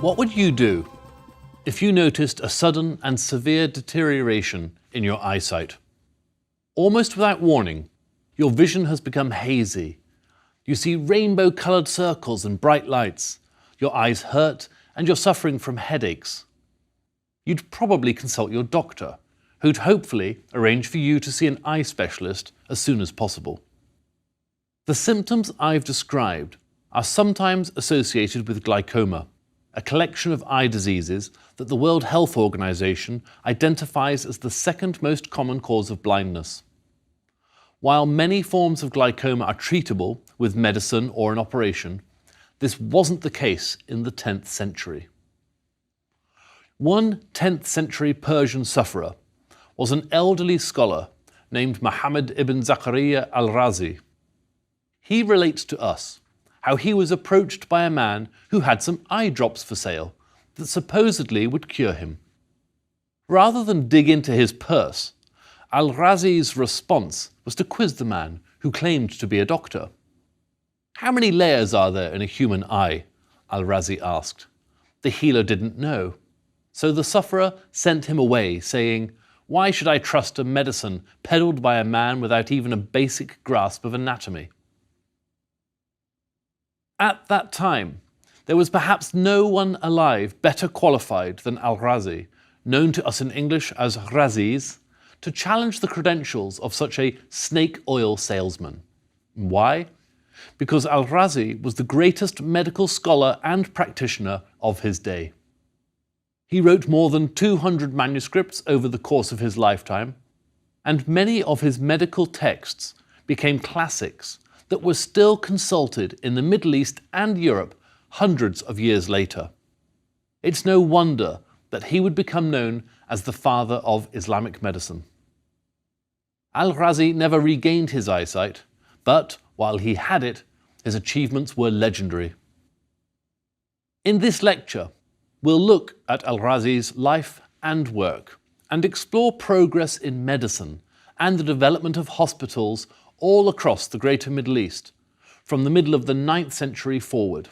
What would you do if you noticed a sudden and severe deterioration in your eyesight? Almost without warning, your vision has become hazy. You see rainbow-coloured circles and bright lights. Your eyes hurt and you're suffering from headaches. You'd probably consult your doctor, who'd hopefully arrange for you to see an eye specialist as soon as possible. The symptoms I've described are sometimes associated with glaucoma, a collection of eye diseases that the World Health Organization identifies as the second most common cause of blindness. While many forms of glaucoma are treatable with medicine or an operation, this wasn't the case in the 10th century. One 10th century Persian sufferer was an elderly scholar named Muhammad ibn Zakaria al-Razi. He relates to us how he was approached by a man who had some eye drops for sale that supposedly would cure him. Rather than dig into his purse, al-Razi's response was to quiz the man who claimed to be a doctor. "How many layers are there in a human eye?" al-Razi asked. The healer didn't know, so the sufferer sent him away, saying, "Why should I trust a medicine peddled by a man without even a basic grasp of anatomy?" At that time, there was perhaps no one alive better qualified than al-Razi, known to us in English as Razis, to challenge the credentials of such a snake oil salesman. Why? Because al-Razi was the greatest medical scholar and practitioner of his day. He wrote more than 200 manuscripts over the course of his lifetime, and many of his medical texts became classics that were still consulted in the Middle East and Europe hundreds of years later. It's no wonder that he would become known as the father of Islamic medicine. Al-Razi never regained his eyesight, but while he had it, his achievements were legendary. In this lecture, we'll look at al-Razi's life and work and explore progress in medicine and the development of hospitals all across the greater Middle East, from the middle of the 9th century forward.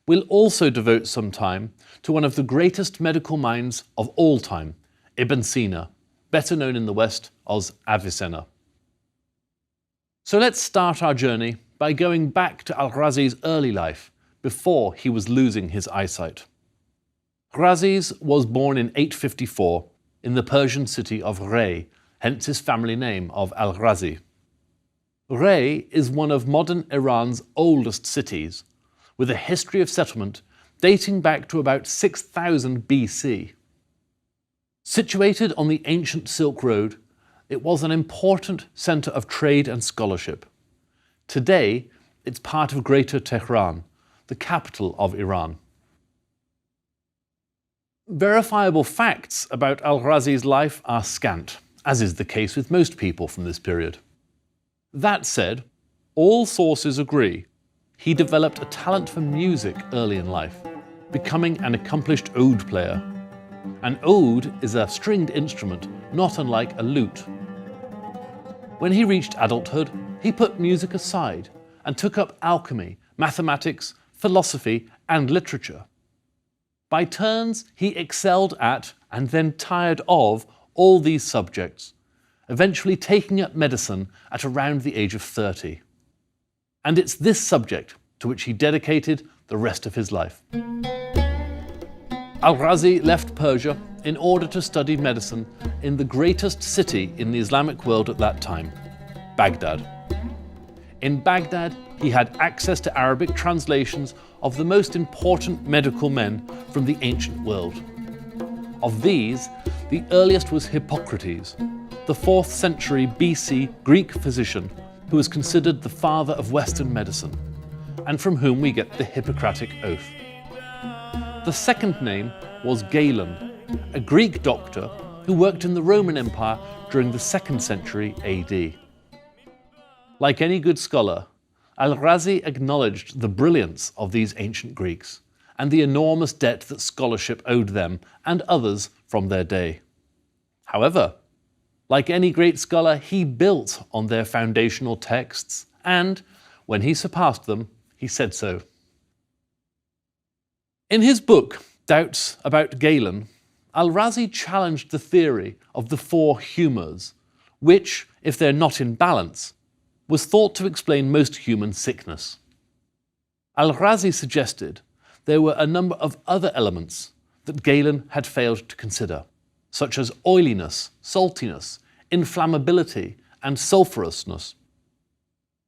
We'll also devote some time to one of the greatest medical minds of all time, Ibn Sina, better known in the West as Avicenna. So let's start our journey by going back to al-Razi's early life, before he was losing his eyesight. Razi was born in 854 in the Persian city of Rey, hence his family name of al-Razi. Rey is one of modern Iran's oldest cities, with a history of settlement dating back to about 6000 BC. Situated on the ancient Silk Road, it was an important centre of trade and scholarship. Today, it's part of Greater Tehran, the capital of Iran. Verifiable facts about al-Razi's life are scant, as is the case with most people from this period. That said, all sources agree he developed a talent for music early in life, becoming an accomplished oud player. An oud is a stringed instrument, not unlike a lute. When he reached adulthood, he put music aside and took up alchemy, mathematics, philosophy, and literature. By turns, he excelled at, and then tired of, all these subjects, eventually taking up medicine at around the age of 30. And it's this subject to which he dedicated the rest of his life. Al-Razi left Persia in order to study medicine in the greatest city in the Islamic world at that time, Baghdad. In Baghdad, he had access to Arabic translations of the most important medical men from the ancient world. Of these, the earliest was Hippocrates, the 4th century BC Greek physician who was considered the father of Western medicine, and from whom we get the Hippocratic Oath. The second name was Galen, a Greek doctor who worked in the Roman Empire during the 2nd century AD. Like any good scholar, al-Razi acknowledged the brilliance of these ancient Greeks and the enormous debt that scholarship owed them and others from their day. However, like any great scholar, he built on their foundational texts, and when he surpassed them, he said so. In his book, Doubts About Galen, Al-Razi challenged the theory of the four humours, which, if they're not in balance, was thought to explain most human sickness. Al-Razi suggested there were a number of other elements that Galen had failed to consider, such as oiliness, saltiness, inflammability, and sulphurousness.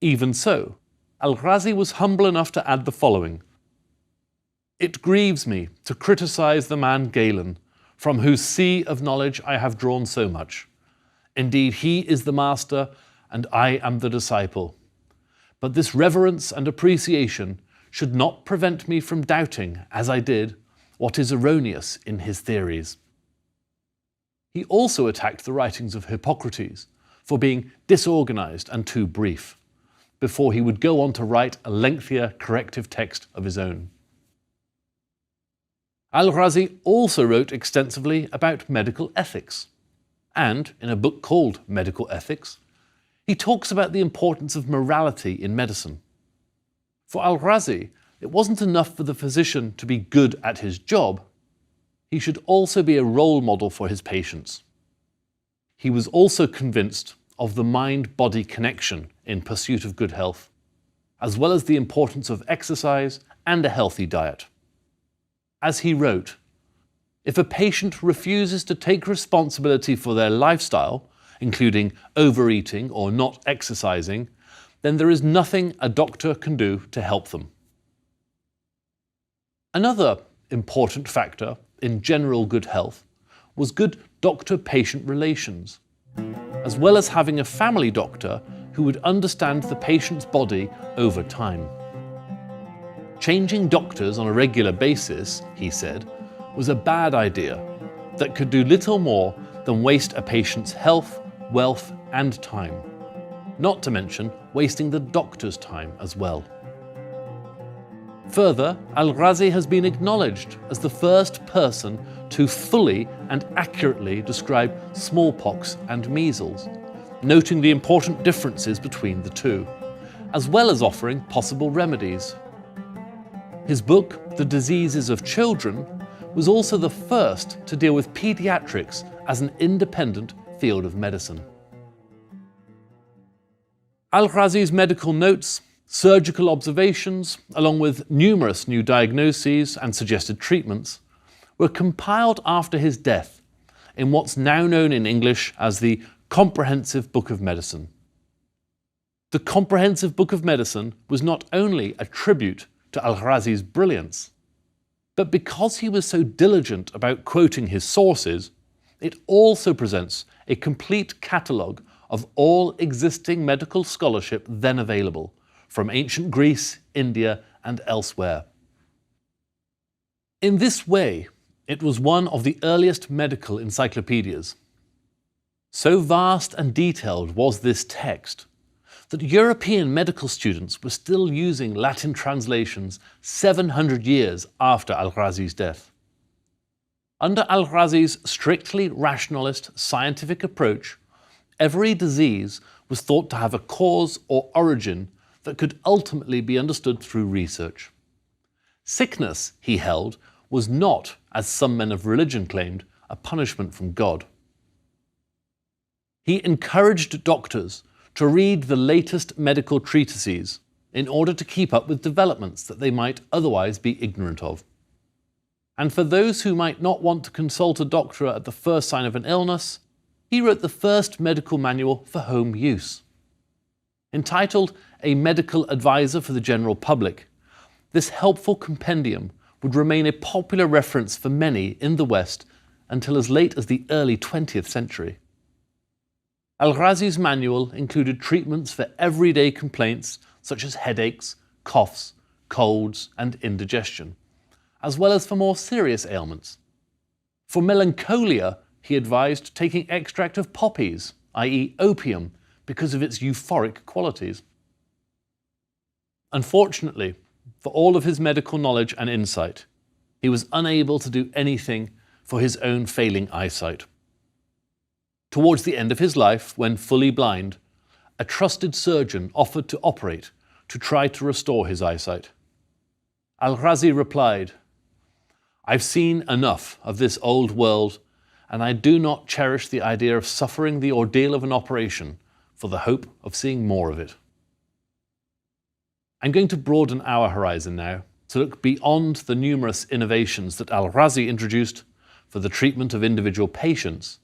Even so, Al-Razi was humble enough to add the following: "It grieves me to criticise the man Galen, from whose sea of knowledge I have drawn so much. Indeed, he is the master, and I am the disciple. But this reverence and appreciation should not prevent me from doubting, as I did, what is erroneous in his theories." He also attacked the writings of Hippocrates for being disorganized and too brief, before he would go on to write a lengthier corrective text of his own. Al-Razi also wrote extensively about medical ethics, and in a book called Medical Ethics, he talks about the importance of morality in medicine. For Al-Razi, it wasn't enough for the physician to be good at his job, he should also be a role model for his patients. He was also convinced of the mind-body connection in pursuit of good health, as well as the importance of exercise and a healthy diet. As he wrote, "If a patient refuses to take responsibility for their lifestyle, including overeating or not exercising, then there is nothing a doctor can do to help them." Another important factor in general good health was good doctor-patient relations, as well as having a family doctor who would understand the patient's body over time. Changing doctors on a regular basis, he said, was a bad idea that could do little more than waste a patient's health, wealth, and time, not to mention wasting the doctor's time as well. Further, Al-Razi has been acknowledged as the first person to fully and accurately describe smallpox and measles, noting the important differences between the two, as well as offering possible remedies. His book, The Diseases of Children, was also the first to deal with pediatrics as an independent field of medicine. Al-Razi's medical notes, surgical observations, along with numerous new diagnoses and suggested treatments, were compiled after his death in what's now known in English as the Comprehensive Book of Medicine. The Comprehensive Book of Medicine was not only a tribute to Al-Razi's brilliance, but because he was so diligent about quoting his sources, it also presents a complete catalogue of all existing medical scholarship then available, from ancient Greece, India, and elsewhere. In this way, it was one of the earliest medical encyclopedias. So vast and detailed was this text that European medical students were still using Latin translations 700 years after Al-Razi's death. Under Al-Razi's strictly rationalist scientific approach, every disease was thought to have a cause or origin that could ultimately be understood through research. Sickness, he held, was not, as some men of religion claimed, a punishment from God. He encouraged doctors to read the latest medical treatises in order to keep up with developments that they might otherwise be ignorant of. And for those who might not want to consult a doctor at the first sign of an illness, he wrote the first medical manual for home use. Entitled A Medical Advisor for the General Public, this helpful compendium would remain a popular reference for many in the West until as late as the early 20th century. Al-Razi's manual included treatments for everyday complaints such as headaches, coughs, colds, and indigestion, as well as for more serious ailments. For melancholia, he advised taking extract of poppies, i.e. opium, because of its euphoric qualities. Unfortunately, for all of his medical knowledge and insight, he was unable to do anything for his own failing eyesight. Towards the end of his life, when fully blind, a trusted surgeon offered to operate to try to restore his eyesight. Al-Razi replied, I've seen enough of this old world, and I do not cherish the idea of suffering the ordeal of an operation for the hope of seeing more of it. I'm going to broaden our horizon now to look beyond the numerous innovations that Al-Razi introduced for the treatment of individual patients,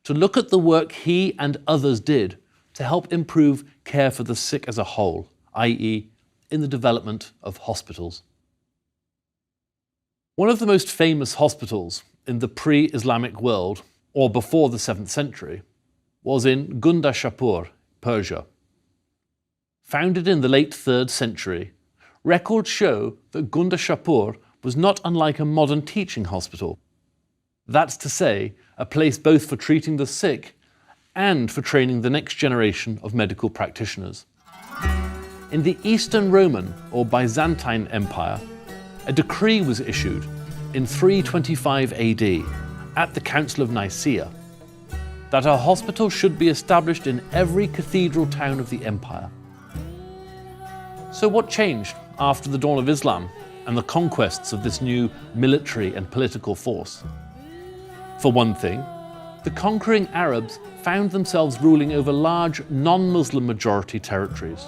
to look at the work he and others did to help improve care for the sick as a whole, i.e., in the development of hospitals. One of the most famous hospitals in the pre-Islamic world, or before the 7th century, was in Gundashapur, Persia. Founded in the late 3rd century, records show that Gundashapur was not unlike a modern teaching hospital. That's to say, a place both for treating the sick and for training the next generation of medical practitioners. In the Eastern Roman or Byzantine Empire, a decree was issued in 325 AD at the Council of Nicaea that a hospital should be established in every cathedral town of the empire. So what changed after the dawn of Islam and the conquests of this new military and political force? For one thing, the conquering Arabs found themselves ruling over large non-Muslim majority territories.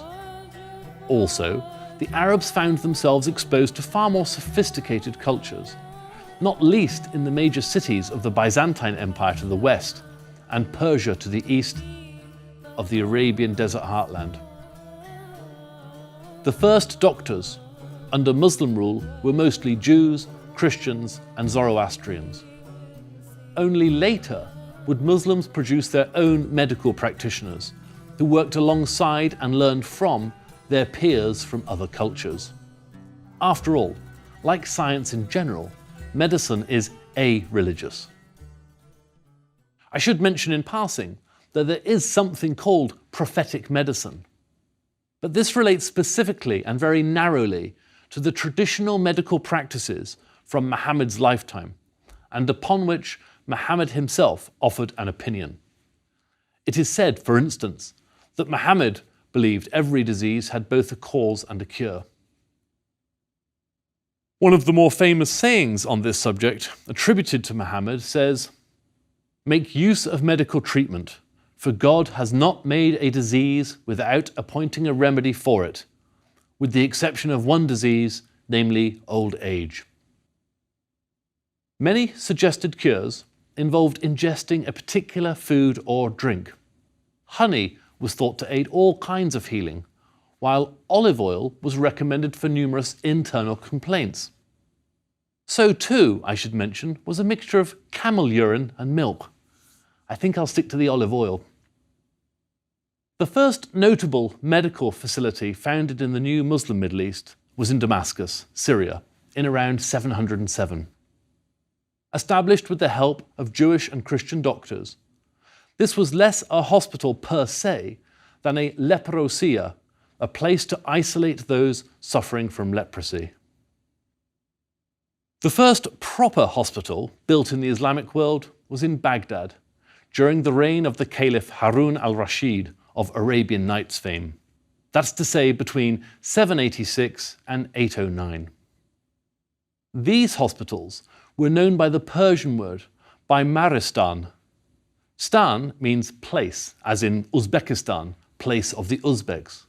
Also, the Arabs found themselves exposed to far more sophisticated cultures, not least in the major cities of the Byzantine Empire to the west and Persia to the east of the Arabian desert heartland. The first doctors under Muslim rule were mostly Jews, Christians, and Zoroastrians. Only later would Muslims produce their own medical practitioners who worked alongside and learned from their peers from other cultures. After all, like science in general, medicine is a-religious. I should mention in passing that there is something called prophetic medicine, but this relates specifically and very narrowly to the traditional medical practices from Muhammad's lifetime, and upon which Muhammad himself offered an opinion. It is said, for instance, that Muhammad believed every disease had both a cause and a cure. One of the more famous sayings on this subject, attributed to Muhammad, says, "Make use of medical treatment, for God has not made a disease without appointing a remedy for it, with the exception of one disease, namely old age." Many suggested cures involved ingesting a particular food or drink. Honey was thought to aid all kinds of healing, while olive oil was recommended for numerous internal complaints. So too, I should mention, was a mixture of camel urine and milk. I think I'll stick to the olive oil. The first notable medical facility founded in the new Muslim Middle East was in Damascus, Syria, in around 707. Established with the help of Jewish and Christian doctors, this was less a hospital per se than a leprosia, a place to isolate those suffering from leprosy. The first proper hospital built in the Islamic world was in Baghdad, during the reign of the Caliph Harun al-Rashid of Arabian Nights fame. That's to say between 786 and 809. These hospitals were known by the Persian word Baymaristan. Stan means place, as in Uzbekistan, place of the Uzbeks,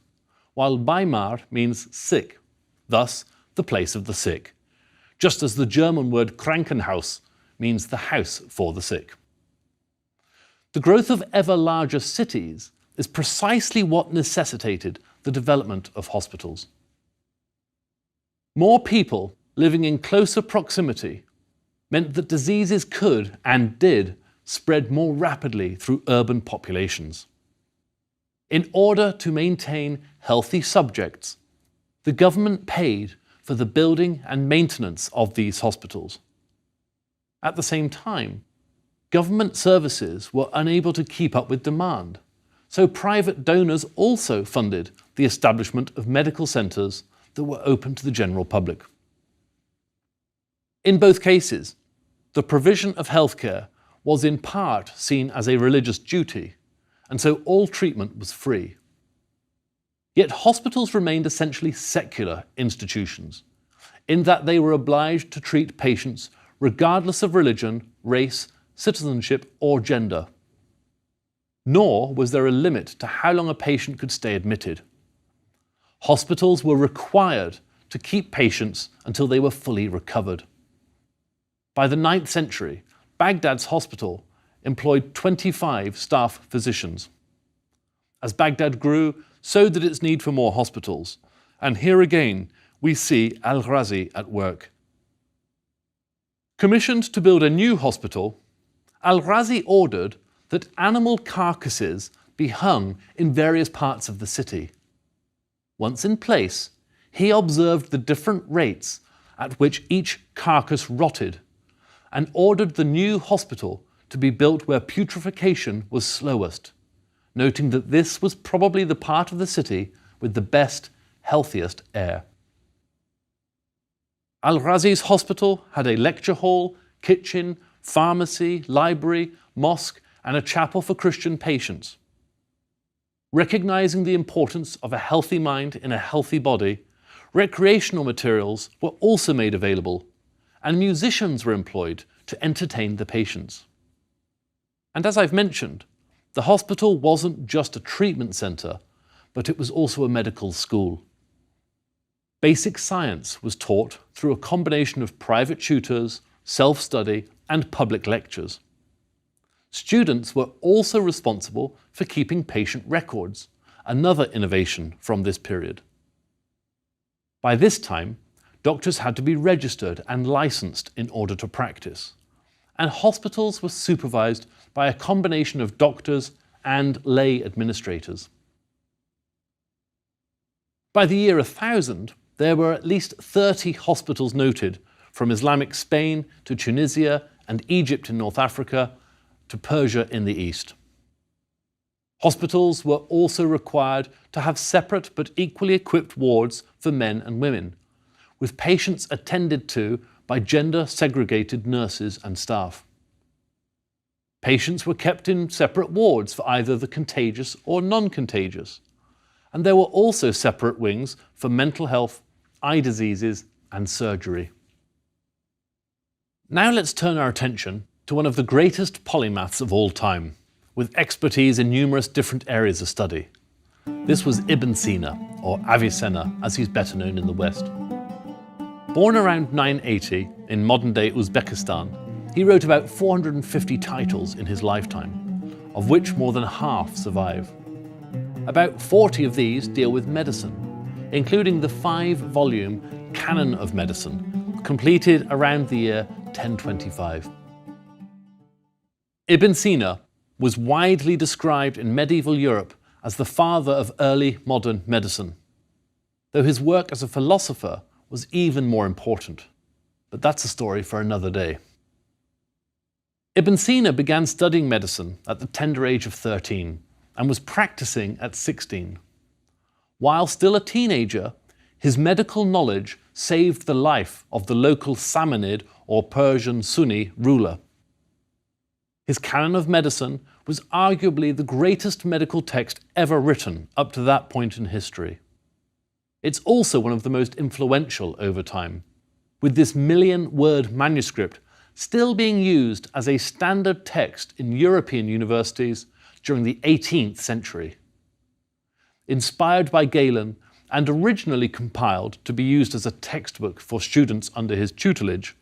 while Baymar means sick, thus the place of the sick, just as the German word Krankenhaus means the house for the sick. The growth of ever larger cities is precisely what necessitated the development of hospitals. More people living in closer proximity meant that diseases could, and did, spread more rapidly through urban populations. In order to maintain healthy subjects, the government paid for the building and maintenance of these hospitals. At the same time, government services were unable to keep up with demand, so private donors also funded the establishment of medical centres that were open to the general public. In both cases, the provision of healthcare was in part seen as a religious duty, and so all treatment was free. Yet hospitals remained essentially secular institutions, in that they were obliged to treat patients regardless of religion, race, citizenship, or gender. Nor was there a limit to how long a patient could stay admitted. Hospitals were required to keep patients until they were fully recovered. By the 9th century, Baghdad's hospital employed 25 staff physicians. As Baghdad grew, so did its need for more hospitals, and here again we see Al-Razi at work. Commissioned to build a new hospital, Al-Razi ordered that animal carcasses be hung in various parts of the city. Once in place, he observed the different rates at which each carcass rotted and ordered the new hospital to be built where putrefaction was slowest, noting that this was probably the part of the city with the best, healthiest air. Al-Razi's hospital had a lecture hall, kitchen, pharmacy, library, mosque, and a chapel for Christian patients. Recognizing the importance of a healthy mind in a healthy body, recreational materials were also made available, and musicians were employed to entertain the patients. And as I've mentioned, the hospital wasn't just a treatment centre, but it was also a medical school. Basic science was taught through a combination of private tutors, self-study, and public lectures. Students were also responsible for keeping patient records, another innovation from this period. By this time, doctors had to be registered and licensed in order to practice, and hospitals were supervised by a combination of doctors and lay administrators. By the year 1000, there were at least 30 hospitals noted, from Islamic Spain to Tunisia and Egypt in North Africa to Persia in the East. Hospitals were also required to have separate but equally equipped wards for men and women, with patients attended to by gender-segregated nurses and staff. Patients were kept in separate wards for either the contagious or non-contagious, and there were also separate wings for mental health, eye diseases, and surgery. Now let's turn our attention to one of the greatest polymaths of all time, with expertise in numerous different areas of study. This was Ibn Sina, or Avicenna as he's better known in the West. Born around 980 in modern-day Uzbekistan, he wrote about 450 titles in his lifetime, of which more than half survive. About 40 of these deal with medicine, including the 5-volume Canon of Medicine, completed around the year 1025. Ibn Sina was widely described in medieval Europe as the father of early modern medicine, though his work as a philosopher was even more important. But that's a story for another day. Ibn Sina began studying medicine at the tender age of 13 and was practicing at 16. While still a teenager, his medical knowledge saved the life of the local Samanid or Persian Sunni ruler. His Canon of Medicine was arguably the greatest medical text ever written up to that point in history. It's also one of the most influential over time, with this 1,000,000-word manuscript still being used as a standard text in European universities during the 18th century. Inspired by Galen and originally compiled to be used as a textbook for students under his tutelage,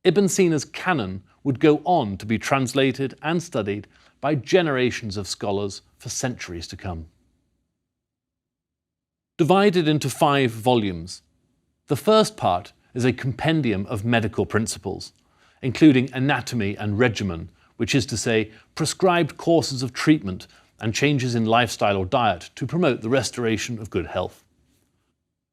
Ibn Sina's Canon would go on to be translated and studied by generations of scholars for centuries to come. Divided into 5 volumes, the first part is a compendium of medical principles, including anatomy and regimen, which is to say, prescribed courses of treatment and changes in lifestyle or diet to promote the restoration of good health.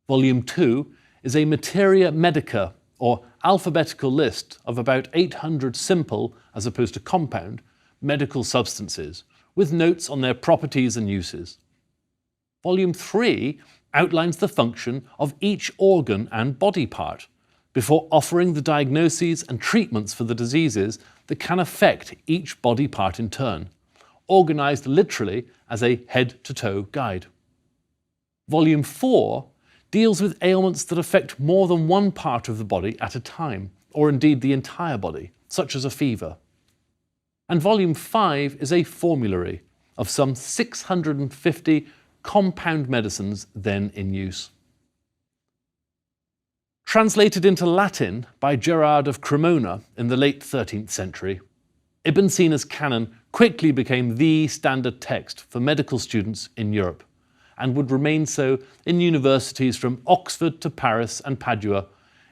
Volume 2 is a materia medica, or alphabetical list of about 800 simple, as opposed to compound, medical substances, with notes on their properties and uses. Volume 3 outlines the function of each organ and body part, before offering the diagnoses and treatments for the diseases that can affect each body part in turn, organised literally as a head-to-toe guide. Volume 4 deals with ailments that affect more than one part of the body at a time, or indeed the entire body, such as a fever. And volume 5 is a formulary of some 650 compound medicines then in use. Translated into Latin by Gerard of Cremona in the late 13th century, Ibn Sina's canon quickly became the standard text for medical students in Europe, and would remain so in universities from Oxford to Paris and Padua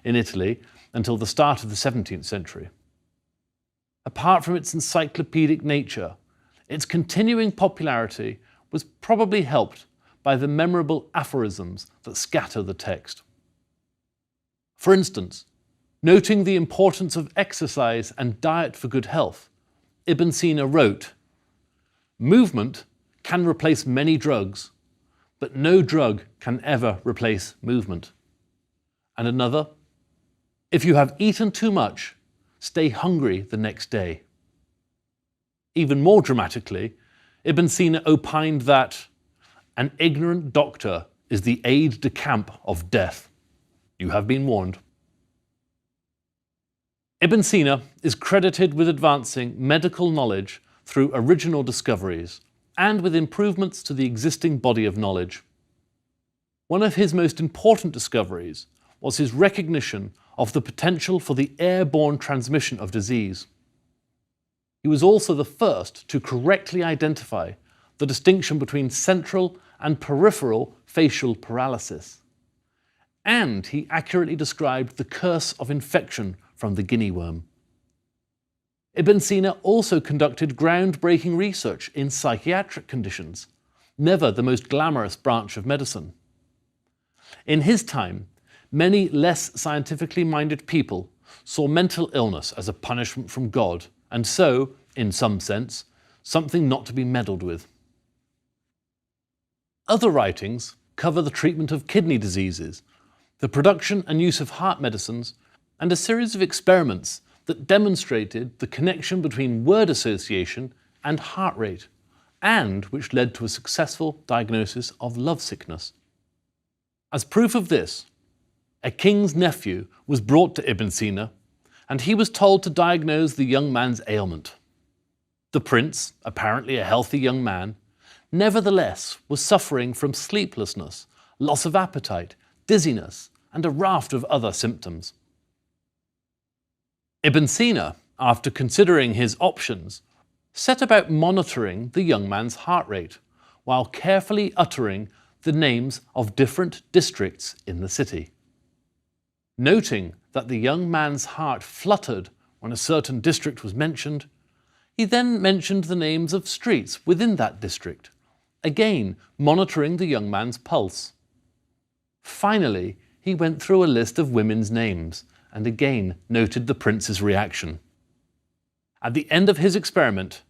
in Italy until the start of the 17th century. Apart from its encyclopedic nature, its continuing popularity was probably helped by the memorable aphorisms that scatter the text. For instance, noting the importance of exercise and diet for good health, Ibn Sina wrote, "Movement can replace many drugs, but no drug can ever replace movement." And another, "If you have eaten too much, stay hungry the next day." Even more dramatically, Ibn Sina opined that an ignorant doctor is the aide de camp of death. You have been warned. Ibn Sina is credited with advancing medical knowledge through original discoveries and with improvements to the existing body of knowledge. One of his most important discoveries was his recognition of the potential for the airborne transmission of disease. He was also the first to correctly identify the distinction between central and peripheral facial paralysis. And he accurately described the curse of infection from the guinea worm. Ibn Sina also conducted groundbreaking research in psychiatric conditions, never the most glamorous branch of medicine. In his time, many less scientifically minded people saw mental illness as a punishment from God, and so, in some sense, something not to be meddled with. Other writings cover the treatment of kidney diseases, the production and use of heart medicines, and a series of experiments that demonstrated the connection between word association and heart rate, and which led to a successful diagnosis of lovesickness. As proof of this, a king's nephew was brought to Ibn Sina, and he was told to diagnose the young man's ailment. The prince, apparently a healthy young man, nevertheless was suffering from sleeplessness, loss of appetite, dizziness, and a raft of other symptoms. Ibn Sina, after considering his options, set about monitoring the young man's heart rate, while carefully uttering the names of different districts in the city. Noting that the young man's heart fluttered when a certain district was mentioned, he then mentioned the names of streets within that district, again monitoring the young man's pulse. Finally, he went through a list of women's names and again noted the prince's reaction. At the end of his experiment,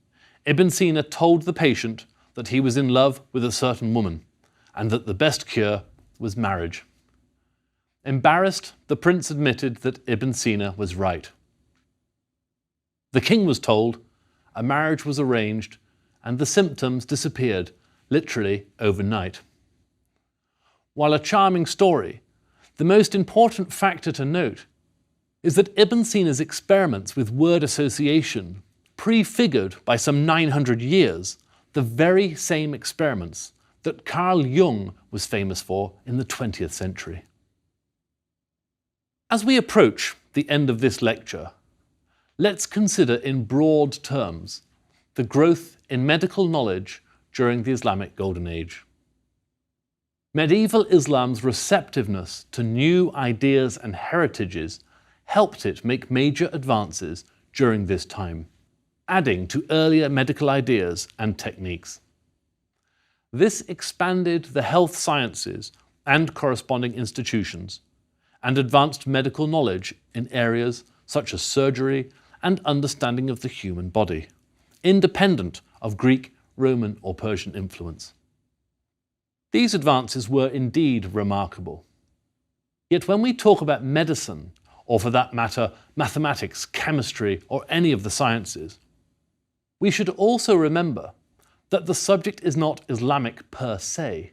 Ibn Sina told the patient that he was in love with a certain woman and that the best cure was marriage. Embarrassed, the prince admitted that Ibn Sina was right. The king was told, a marriage was arranged, and the symptoms disappeared, literally overnight. While a charming story, the most important factor to note is that Ibn Sina's experiments with word association prefigured by some 900 years the very same experiments that Carl Jung was famous for in the 20th century. As we approach the end of this lecture, let's consider in broad terms the growth in medical knowledge during the Islamic Golden Age. Medieval Islam's receptiveness to new ideas and heritages helped it make major advances during this time, adding to earlier medical ideas and techniques. This expanded the health sciences and corresponding institutions, and advanced medical knowledge in areas such as surgery and understanding of the human body, independent of Greek, Roman or Persian influence. These advances were indeed remarkable. Yet when we talk about medicine, or for that matter, mathematics, chemistry, or any of the sciences, we should also remember that the subject is not Islamic per se.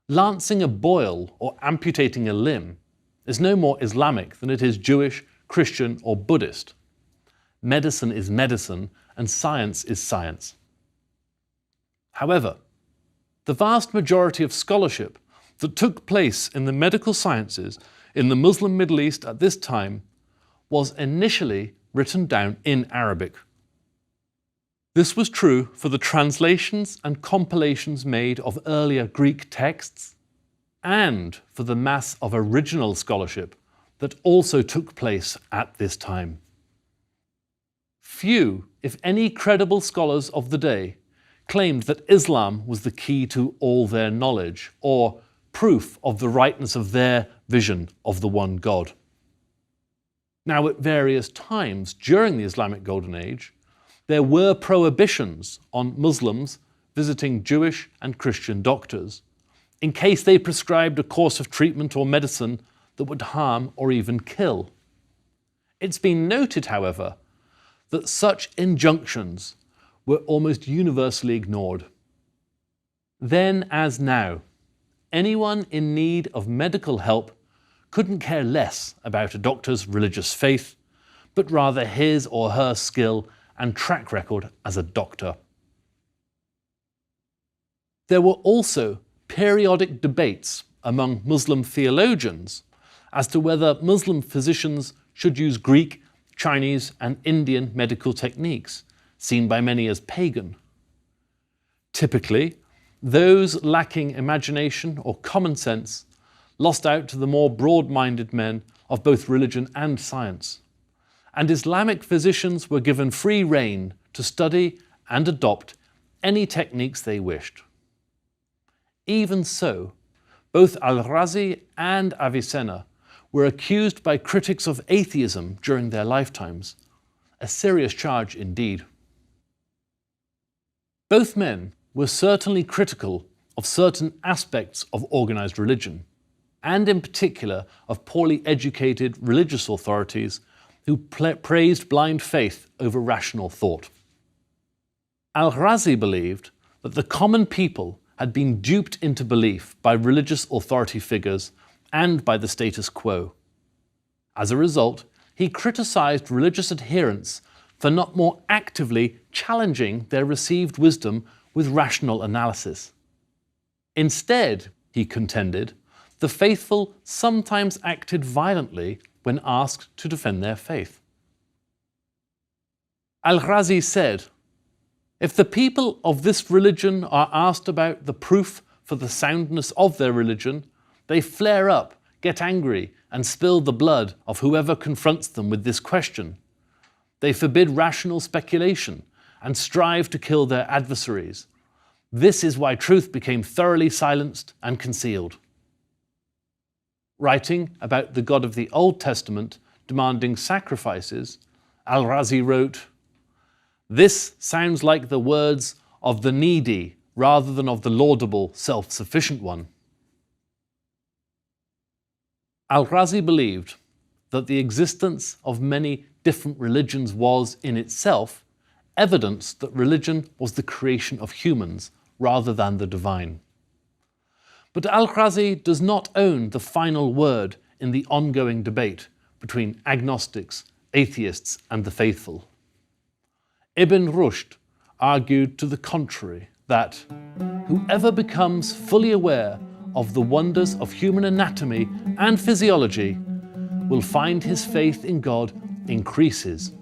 Lancing a boil or amputating a limb is no more Islamic than it is Jewish, Christian, or Buddhist. Medicine is medicine, and science is science. However, the vast majority of scholarship that took place in the medical sciences in the Muslim Middle East at this time was initially written down in Arabic. This was true for the translations and compilations made of earlier Greek texts, and for the mass of original scholarship that also took place at this time. Few, if any, credible scholars of the day claimed that Islam was the key to all their knowledge, or proof of the rightness of their vision of the one God. Now, at various times during the Islamic Golden Age, there were prohibitions on Muslims visiting Jewish and Christian doctors, in case they prescribed a course of treatment or medicine that would harm or even kill. It's been noted, however, that such injunctions were almost universally ignored. Then as now, anyone in need of medical help couldn't care less about a doctor's religious faith, but rather his or her skill and track record as a doctor. There were also periodic debates among Muslim theologians as to whether Muslim physicians should use Greek, Chinese, and Indian medical techniques, seen by many as pagan. Typically, those lacking imagination or common sense lost out to the more broad-minded men of both religion and science, and Islamic physicians were given free rein to study and adopt any techniques they wished. Even so, both Al-Razi and Avicenna were accused by critics of atheism during their lifetimes, a serious charge indeed. Both men were certainly critical of certain aspects of organized religion, and in particular of poorly educated religious authorities who praised blind faith over rational thought. Al-Razi believed that the common people had been duped into belief by religious authority figures and by the status quo. As a result, he criticized religious adherents for not more actively challenging their received wisdom with rational analysis. Instead, he contended, the faithful sometimes acted violently when asked to defend their faith. Al-Razi said, "If the people of this religion are asked about the proof for the soundness of their religion, they flare up, get angry, and spill the blood of whoever confronts them with this question. They forbid rational speculation and strive to kill their adversaries. This is why truth became thoroughly silenced and concealed." Writing about the God of the Old Testament demanding sacrifices, Al-Razi wrote, "This sounds like the words of the needy rather than of the laudable, self-sufficient one." Al-Razi believed that the existence of many different religions was, in itself, evidence that religion was the creation of humans rather than the divine. But Al-Razi does not own the final word in the ongoing debate between agnostics, atheists, and the faithful. Ibn Rushd argued to the contrary, that whoever becomes fully aware of the wonders of human anatomy and physiology will find his faith in God increases.